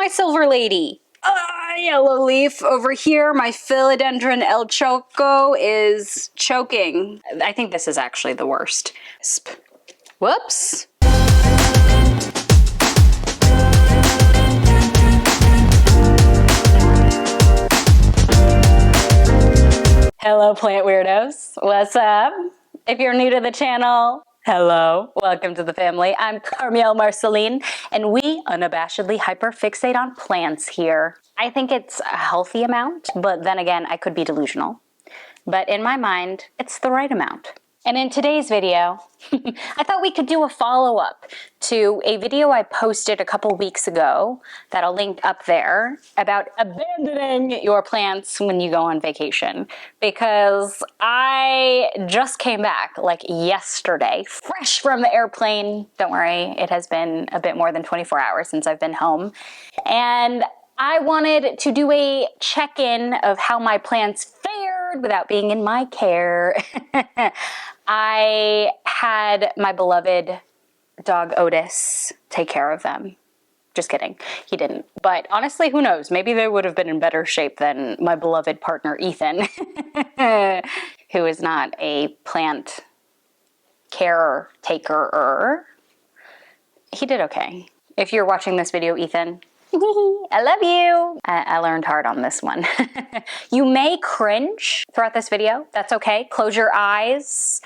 my silver lady. Yellow leaf over here. My philodendron El Choco is choking. I think this is actually the worst. Whoops. Hello, plant weirdos. What's up? If you're new to the channel, hello. Welcome to the family. I'm Carmiel Marceline, and we unabashedly hyperfixate on plants here. I think it's a healthy amount, but then again, I could be delusional. But in my mind, it's the right amount. And in today's video, I thought we could do a follow-up to a video I posted a couple weeks ago that I'll link up there about abandoning your plants when you go on vacation. Because I just came back like yesterday, fresh from the airplane. Don't worry, it has been a bit more than 24 hours since I've been home. And I wanted to do a check-in of how my plants fared without being in my care. I had my beloved dog Otis take care of them. Just kidding, he didn't. But honestly, who knows? Maybe they would have been in better shape than my beloved partner Ethan, who is not a plant caretaker. He did okay. If you're watching this video, Ethan, I love you. I learned hard on this one. You may cringe throughout this video. That's okay. Close your eyes.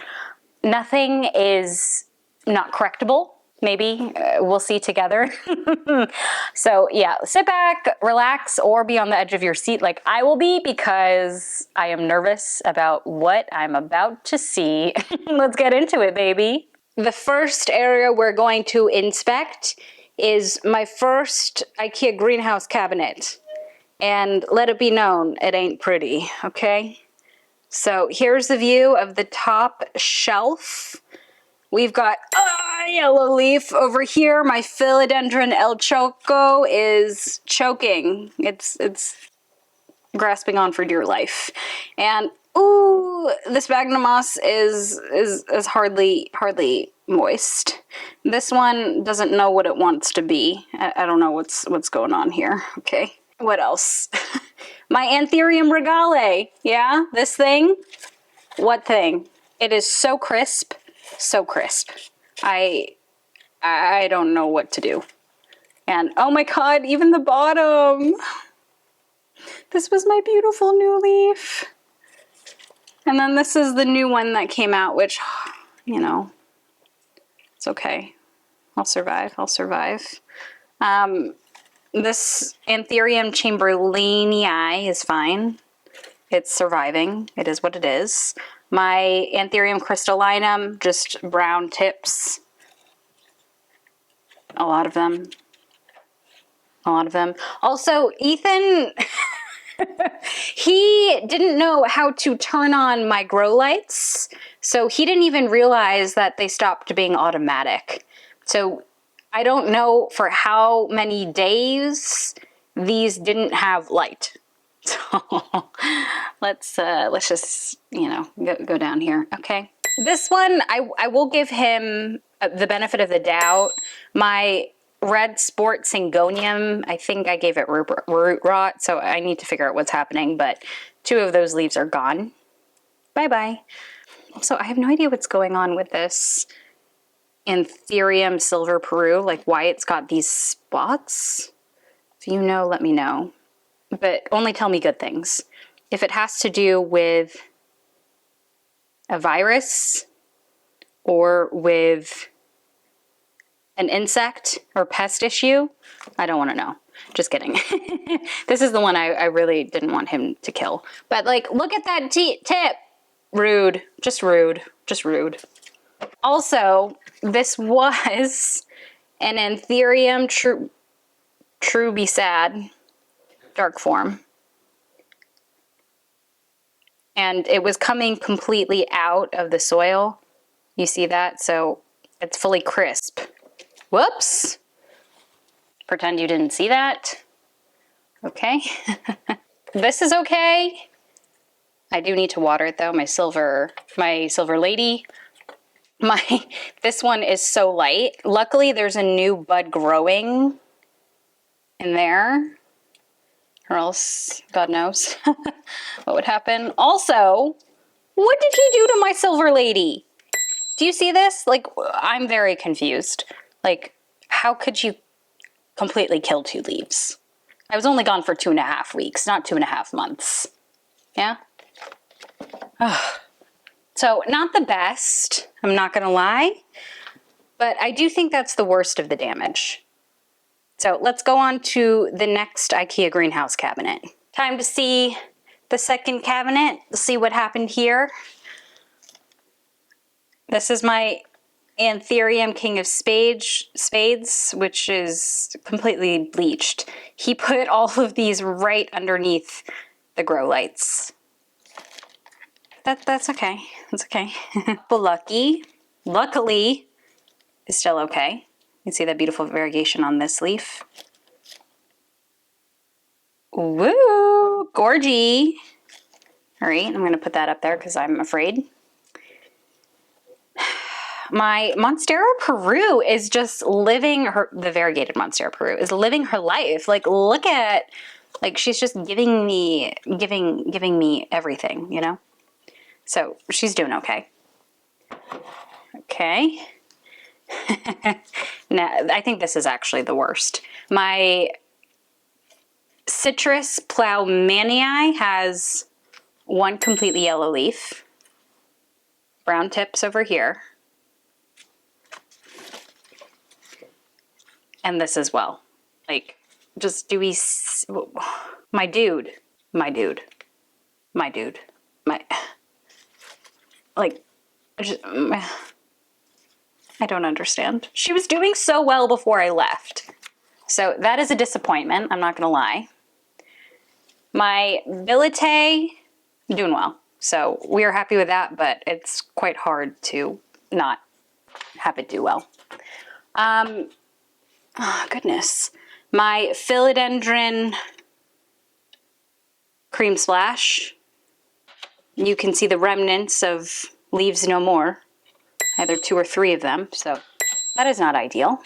Nothing is not correctable. Maybe we'll see together. So yeah, sit back, relax, or be on the edge of your seat like I will be, because I am nervous about what I'm about to see. Let's get into it, baby. The first area we're going to inspect is my first IKEA greenhouse cabinet. And let it be known, it ain't pretty, okay? So here's the view of the top shelf. We've got yellow leaf over here. My philodendron El Choco is choking. It's grasping on for dear life. And ooh, this sphagnum moss is hardly moist. This one doesn't know what it wants to be. I don't know what's going on here. Okay, what else? My Anthurium regale. Yeah, this thing. What thing? It is so crisp, so crisp. I don't know what to do. And oh my god, even the bottom. This was my beautiful new leaf. And then this is the new one that came out, which, you know, it's okay. I'll survive. I'll survive. This Anthurium chamberlainii is fine. It's surviving. It is what it is. My Anthurium crystallinum, just brown tips. A lot of them. A lot of them. Also, Ethan... he didn't know how to turn on my grow lights, so he didn't even realize that they stopped being automatic. So I don't know for how many days these didn't have light. So let's just, you know, go down here. Okay, this one I will give him the benefit of the doubt. My red sport syngonium, I think I gave it root rot, so I need to figure out what's happening, but 2 of those leaves are gone. Bye-bye. So I have no idea what's going on with this Anthurium silver Peru, like why it's got these spots. If you know, let me know. But only tell me good things. If it has to do with a virus or with an insect or pest issue, I don't want to know. Just kidding. This is the one I really didn't want him to kill. But like, look at that tip. Rude. Just rude. Just rude. Also, this was an Anthurium trubisad dark form. And it was coming completely out of the soil. You see that? So it's fully crisp. Whoops. Pretend you didn't see that. Okay. This is okay. I do need to water it though. My silver lady. This one is so light. Luckily there's a new bud growing in there, or else God knows what would happen. Also, what did he do to my silver lady? Do you see this? Like, I'm very confused. Like, how could you completely kill 2 leaves? I was only gone for 2.5 weeks, not 2.5 months. Yeah? Ugh. So, not the best, I'm not gonna lie, but I do think that's the worst of the damage. So let's go on to the next IKEA greenhouse cabinet. Time to see the second cabinet, see what happened here. This is my Anthurium King of Spades, which is completely bleached. He put all of these right underneath the grow lights. That's okay. That's okay. But luckily, is still okay. You can see that beautiful variegation on this leaf. Woo! Gorgy! All right, I'm going to put that up there because I'm afraid. My Monstera Peru is just living the variegated Monstera Peru is living her life. Like, look at, like, she's just giving me everything, you know? So she's doing okay. Okay. Now, I think this is actually the worst. My Citrus Ploumanii has one completely yellow leaf. Brown tips over here. And this as well. Like, just do we... My dude. Like, just... I don't understand. She was doing so well before I left. So that is a disappointment, I'm not gonna lie. My Bilite, doing well. So we are happy with that, but it's quite hard to not have it do well. Oh goodness. My Philodendron Cream Splash. You can see the remnants of leaves no more. Either 2 or 3 of them, so that is not ideal.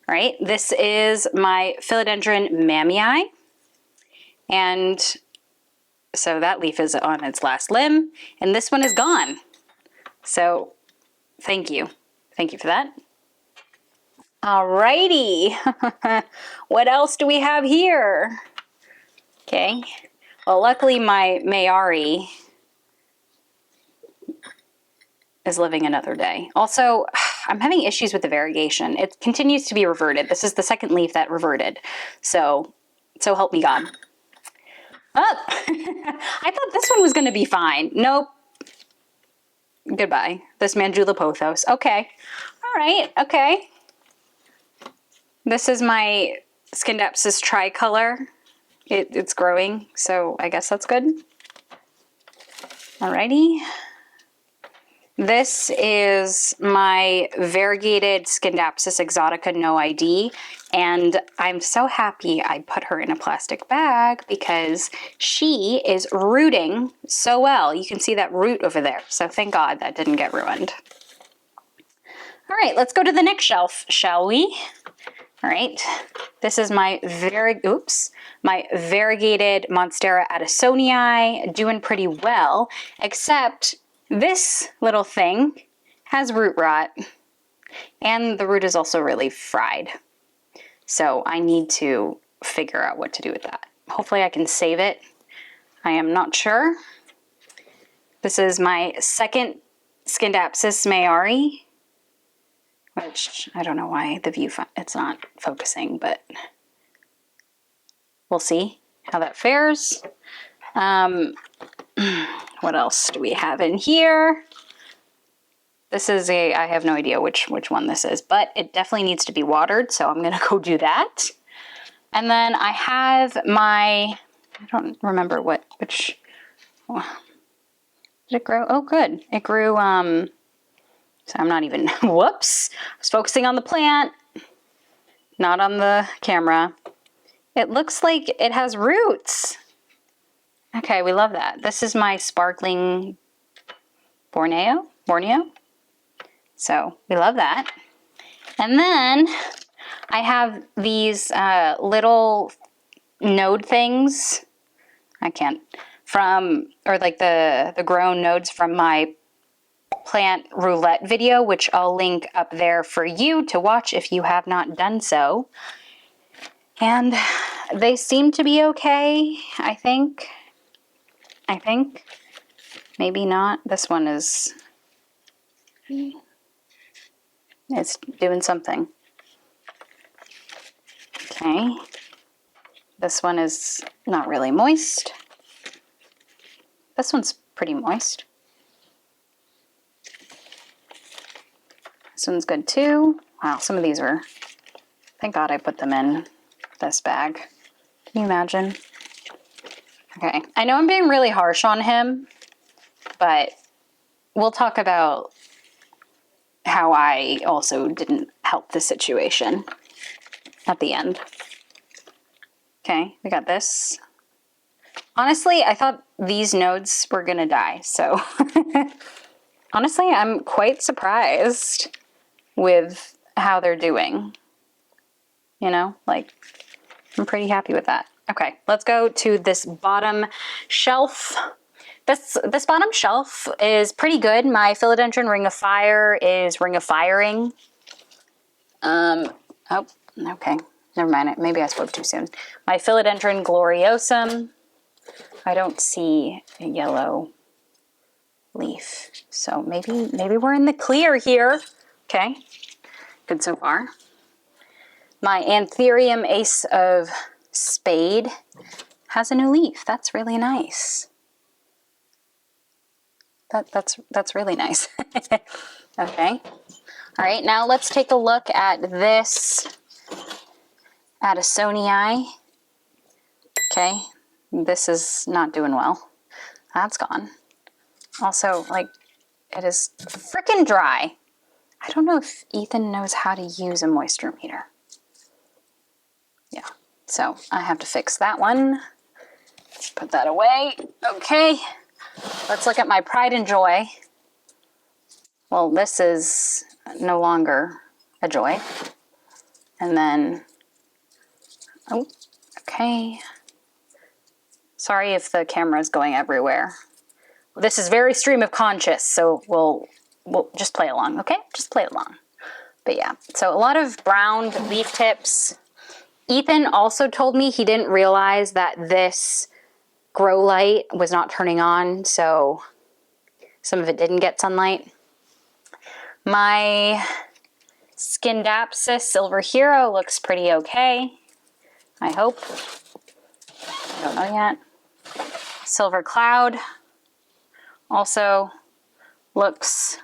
All right, this is my Philodendron Mamii, and so that leaf is on its last limb, and this one is gone. So thank you for that. Alrighty, what else do we have here? Okay, well luckily my Mayari is living another day. Also, I'm having issues with the variegation. It continues to be reverted. This is the second leaf that reverted. So help me God. Oh, I thought this one was gonna be fine. Nope. Goodbye. This Manjula Pothos. Okay. All right, okay. This is my Scindapsus tricolor. It's growing, so I guess that's good. Alrighty. This is my variegated Scindapsus exotica no ID, and I'm so happy I put her in a plastic bag because she is rooting so well. You can see that root over there, so thank God that didn't get ruined. All right, let's go to the next shelf, shall we? All right, this is my variegated Monstera Addisonii, doing pretty well, except this little thing has root rot, and the root is also really fried. So I need to figure out what to do with that. Hopefully I can save it. I am not sure. This is my second Scindapsus Mayari, which I don't know why the view, it's not focusing, but we'll see how that fares. What else do we have in here? This is I have no idea which one this is, but it definitely needs to be watered, so I'm gonna go do that. And then I have my, I don't remember which, did it grow? Oh, good. It grew, so I'm not even, whoops. I was focusing on the plant, not on the camera. It looks like it has roots. Okay, we love that. This is my sparkling Borneo. So we love that. And then I have these little node things. I can't. Or like the grown nodes from my plant roulette video, which I'll link up there for you to watch if you have not done so. And they seem to be okay, I think. Maybe not. This one is... It's doing something. Okay. This one is not really moist. This one's pretty moist. This one's good too. Wow, some of these are... Thank God I put them in this bag. Can you imagine? Okay, I know I'm being really harsh on him, but we'll talk about how I also didn't help the situation at the end. Okay, we got this. Honestly, I thought these nodes were gonna die, so honestly, I'm quite surprised with how they're doing. You know, like, I'm pretty happy with that. Okay, let's go to this bottom shelf. This bottom shelf is pretty good. My philodendron ring of fire is ring of firing. Oh, okay. Never mind. Maybe I spoke too soon. My philodendron gloriosum. I don't see a yellow leaf. So maybe we're in the clear here. Okay. Good so far. My anthurium ace of spade has a new leaf. That's really nice. That's really nice. Okay. All right, now let's take a look at this Addisonii. Okay, this is not doing well. That's gone. Also, like, it is freaking dry. I don't know if Ethan knows how to use a moisture meter. Yeah, so I have to fix that one. Put that away. Okay, let's look at my pride and joy. Well, this is no longer a joy. And then, oh, okay. Sorry if the camera is going everywhere. This is very stream of conscious, so we'll just play along, okay? Just play along. But yeah, so a lot of browned leaf tips. Ethan also told me he didn't realize that this grow light was not turning on, so some of it didn't get sunlight. My Scindapsus Silver Hero looks pretty okay, I hope. I don't know yet. Silver Cloud also looks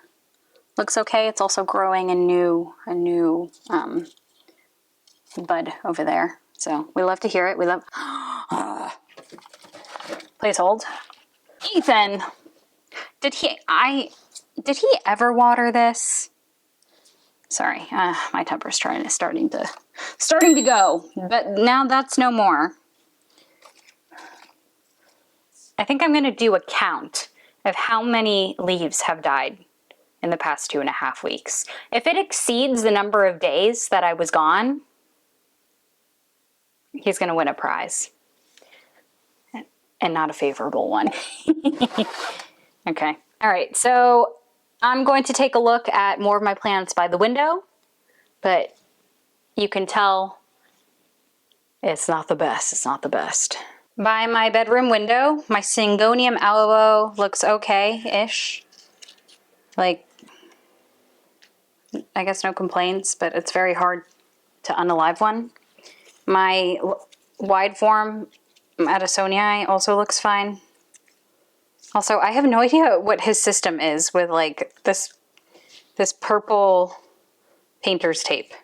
okay. It's also growing a new bud over there. So we love to hear it. We love... Please hold. Ethan, did he ever water this? Sorry, my temper's starting to go, but now that's no more. I think I'm gonna do a count of how many leaves have died in the past 2.5 weeks. If it exceeds the number of days that I was gone, he's gonna win a prize. And not a favorable one. Okay, all right, so I'm going to take a look at more of my plants by the window, but you can tell it's not the best, it's not the best. By my bedroom window, my Syngonium aloe looks okay-ish. Like, I guess no complaints, but it's very hard to unalive one. My wide form Addisonii also looks fine. Also, I have no idea what his system is with like this purple painter's tape.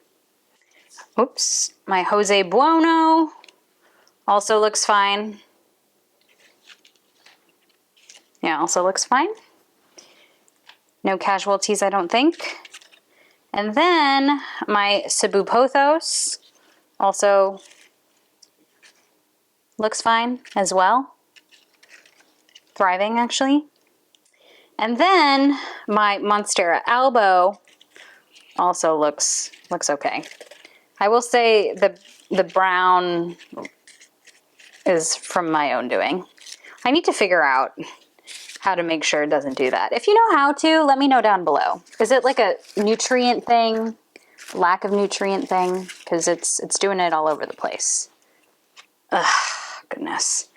Oops. My Jose Buono also looks fine. Yeah, also looks fine. No casualties, I don't think. And then my Cebu Pothos also looks fine as well. Thriving, actually. And then my Monstera albo also looks okay. I will say the brown is from my own doing. I need to figure out how to make sure it doesn't do that. If you know how to, let me know down below. Is it like a nutrient thing? Lack of nutrient thing? Because it's doing it all over the place. Ugh, goodness.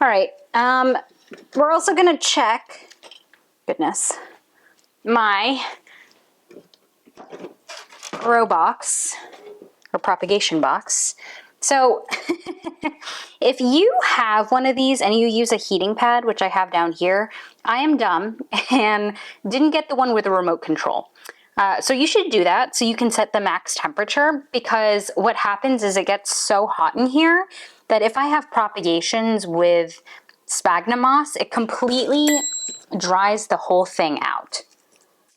All right. We're also gonna check, goodness, my grow box or propagation box. So if you have one of these and you use a heating pad, which I have down here, I am dumb and didn't get the one with the remote control. So you should do that so you can set the max temperature, because what happens is it gets so hot in here that if I have propagations with sphagnum moss, it completely dries the whole thing out.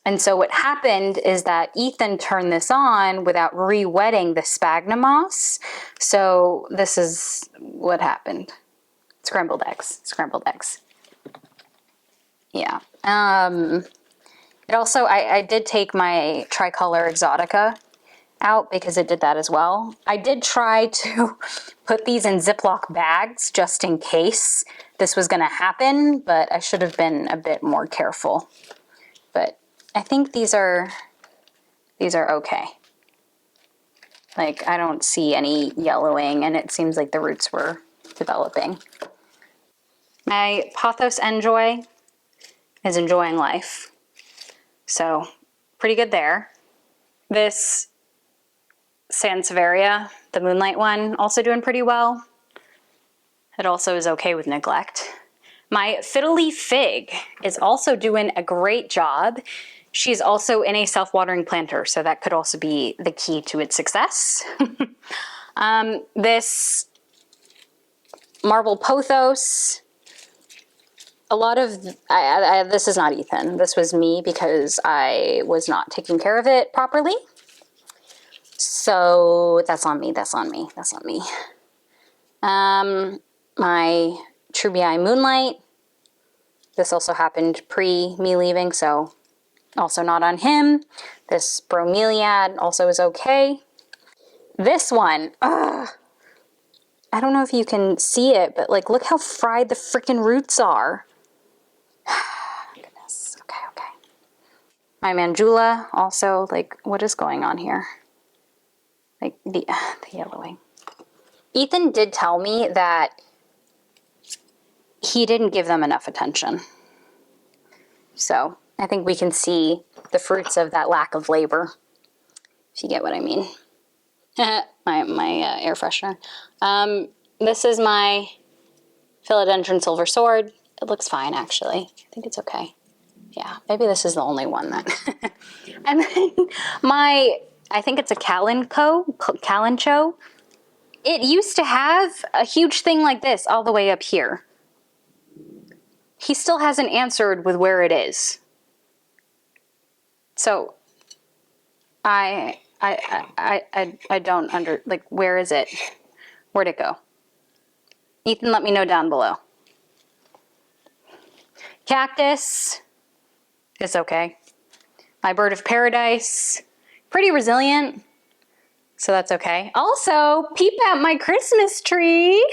And so what happened is that Ethan turned this on without re-wetting the sphagnum moss. So this is what happened. Scrambled eggs, scrambled eggs. Yeah. It also, I did take my tricolor exotica out because it did that as well. I did try to put these in Ziploc bags just in case this was gonna happen, but I should have been a bit more careful. But I think these are okay. Like, I don't see any yellowing, and it seems like the roots were developing. My Pothos Enjoy is enjoying life. So, pretty good there. This Sansevieria, the Moonlight one, also doing pretty well. It also is okay with neglect. My Fiddly Fig is also doing a great job. She's also in a self-watering planter, so that could also be the key to its success. This Marble Pothos, a lot of, this is not Ethan. This was me because I was not taking care of it properly. So that's on me, that's on me, that's on me. My Trubii Moonlight, this also happened pre me leaving, so also not on him. This bromeliad also is okay. This one, I don't know if you can see it, but like, look how fried the freaking roots are. Goodness, okay, okay. My Manjula also, like, what is going on here? Like, the yellowing. Ethan did tell me that he didn't give them enough attention. So I think we can see the fruits of that lack of labor, if you get what I mean. my air freshener. This is my Philodendron Silver Sword. It looks fine, actually. I think it's okay. Yeah, maybe this is the only one that. And then my, I think it's a Kalanchoe. It used to have a huge thing like this all the way up here. He still hasn't answered with where it is. So I don't like, where is it? Where'd it go? Ethan, let me know down below. Cactus is okay. My Bird of Paradise, pretty resilient, so that's okay. Also, peep at my Christmas tree.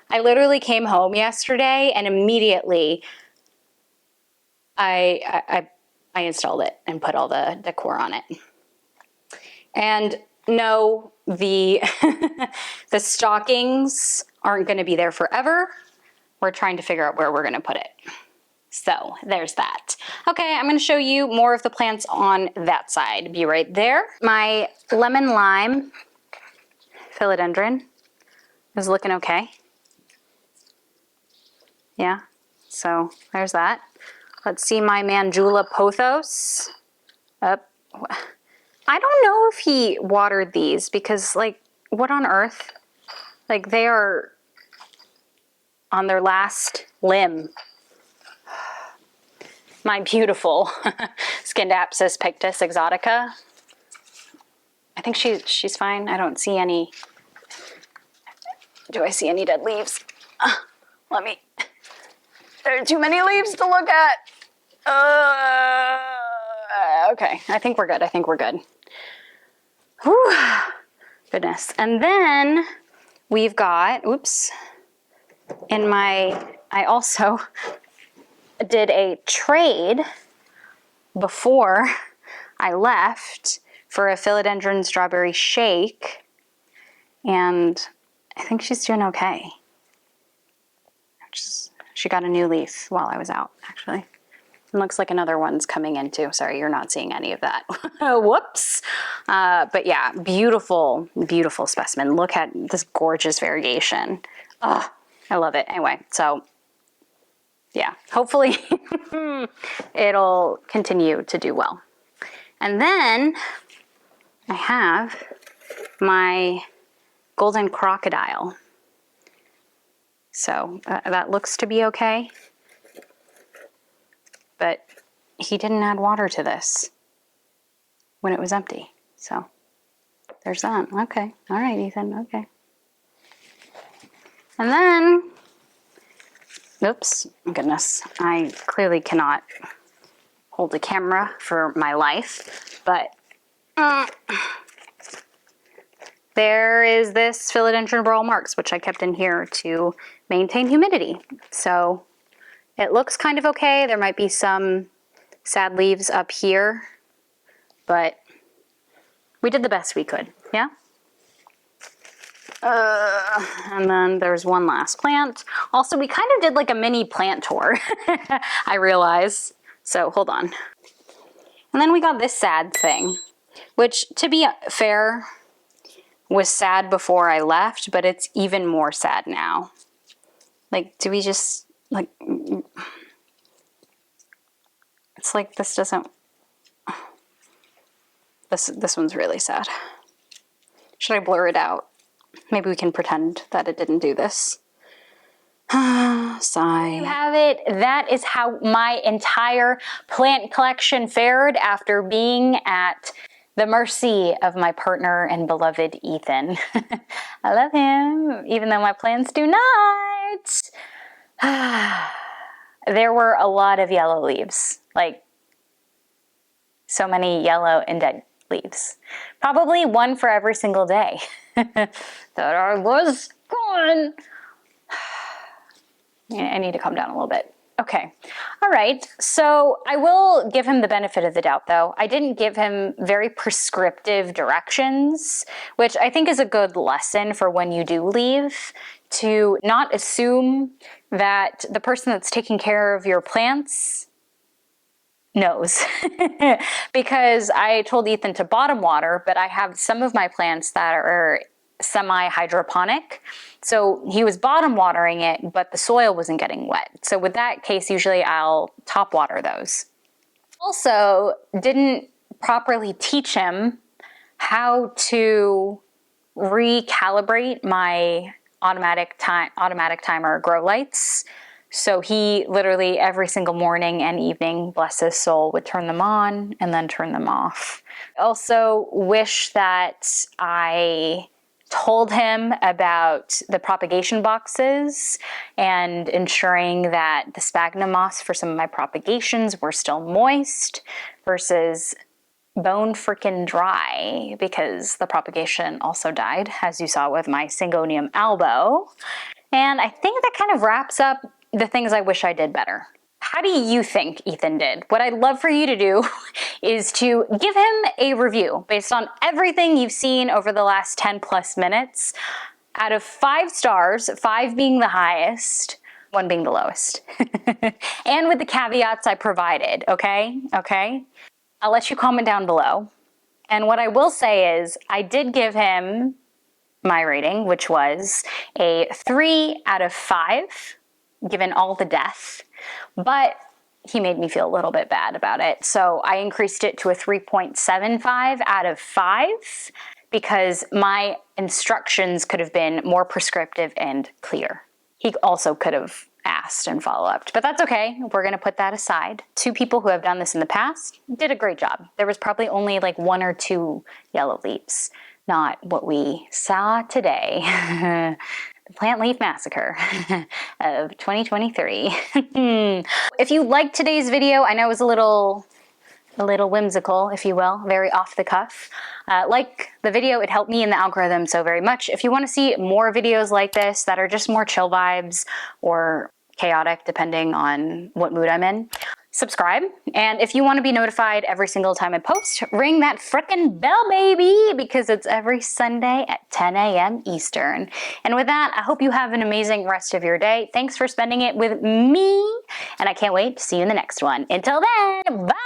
I literally came home yesterday and immediately I installed it and put all the decor on it. And no, the the stockings aren't going to be there forever. We're trying to figure out where we're going to put it. So there's that. Okay, I'm going to show you more of the plants on that side. Be right there. My lemon lime philodendron is looking okay. Yeah, so there's that. Let's see my Manjula Pothos. Up. I don't know if he watered these because, like, what on earth? Like, they are on their last limb. My beautiful Scindapsus pictus exotica. I think she's fine. I don't see any. Do I see any dead leaves? Let me. There are too many leaves to look at. Okay, I think we're good. I think we're good. Whew. Goodness. And then we've got, oops, I also did a trade before I left for a philodendron strawberry shake, and I think she's doing okay. She got a new leaf while I was out, actually. It looks like another one's coming in too. Sorry, you're not seeing any of that. Whoops. But yeah, beautiful, beautiful specimen. Look at this gorgeous variation. Oh, I love it. Anyway, so yeah, hopefully it'll continue to do well. And then I have my golden crocodile. So that looks to be okay. But he didn't add water to this when it was empty. So there's that. Okay. All right, Ethan. Okay. And then, oops, goodness. I clearly cannot hold a camera for my life, but there is this philodendron Burl Marks, which I kept in here to maintain humidity. So it looks kind of okay. There might be some sad leaves up here, but we did the best we could, yeah? And then there's one last plant. Also, we kind of did like a mini plant tour, I realize. So hold on. And then we got this sad thing, which, to be fair, was sad before I left, but it's even more sad now. Like, do we just, like, it's like this doesn't, this one's really sad. Should I blur it out? Maybe we can pretend that it didn't do this. Sigh. There you have it. That is how my entire plant collection fared after being at the mercy of my partner and beloved Ethan. I love him, even though my plants do not. There were a lot of yellow leaves, like so many yellow and dead leaves. Probably one for every single day that I was gone. I need to calm down a little bit. Okay. All right. So I will give him the benefit of the doubt, though. I didn't give him very prescriptive directions, which I think is a good lesson for when you do leave, to not assume that the person that's taking care of your plants knows. Because I told Ethan to bottom water, but I have some of my plants that are semi-hydroponic. So he was bottom watering it, but the soil wasn't getting wet. So with that case, usually I'll top water those. Also, didn't properly teach him how to recalibrate my automatic timer grow lights. So he literally every single morning and evening, bless his soul, would turn them on and then turn them off. Also wish that I told him about the propagation boxes and ensuring that the sphagnum moss for some of my propagations were still moist versus bone freaking dry, because the propagation also died, as you saw with my Syngonium albo. And I think that kind of wraps up the things I wish I did better. How do you think Ethan did? What I'd love for you to do is to give him a review based on everything you've seen over the last 10 plus minutes. Out of 5 stars, 5 being the highest, 1 being the lowest. And with the caveats I provided, okay? Okay? I'll let you comment down below. And what I will say is I did give him my rating, which was a 3 out of 5, given all the death. But he made me feel a little bit bad about it. So I increased it to a 3.75 out of 5 because my instructions could have been more prescriptive and clear. He also could have asked and followed up, but that's okay. We're going to put that aside. 2 people who have done this in the past did a great job. There was probably only like 1 or 2 yellow leaves, not what we saw today. The plant leaf massacre of 2023. If you liked today's video, I know it was a little a little whimsical, if you will, very off the cuff. Like the video, it helped me in the algorithm so very much. If you want to see more videos like this that are just more chill vibes or chaotic, depending on what mood I'm in, subscribe. And if you want to be notified every single time I post, ring that frickin' bell, baby, because it's every Sunday at 10 a.m. Eastern. And with that, I hope you have an amazing rest of your day. Thanks for spending it with me, and I can't wait to see you in the next one. Until then, bye!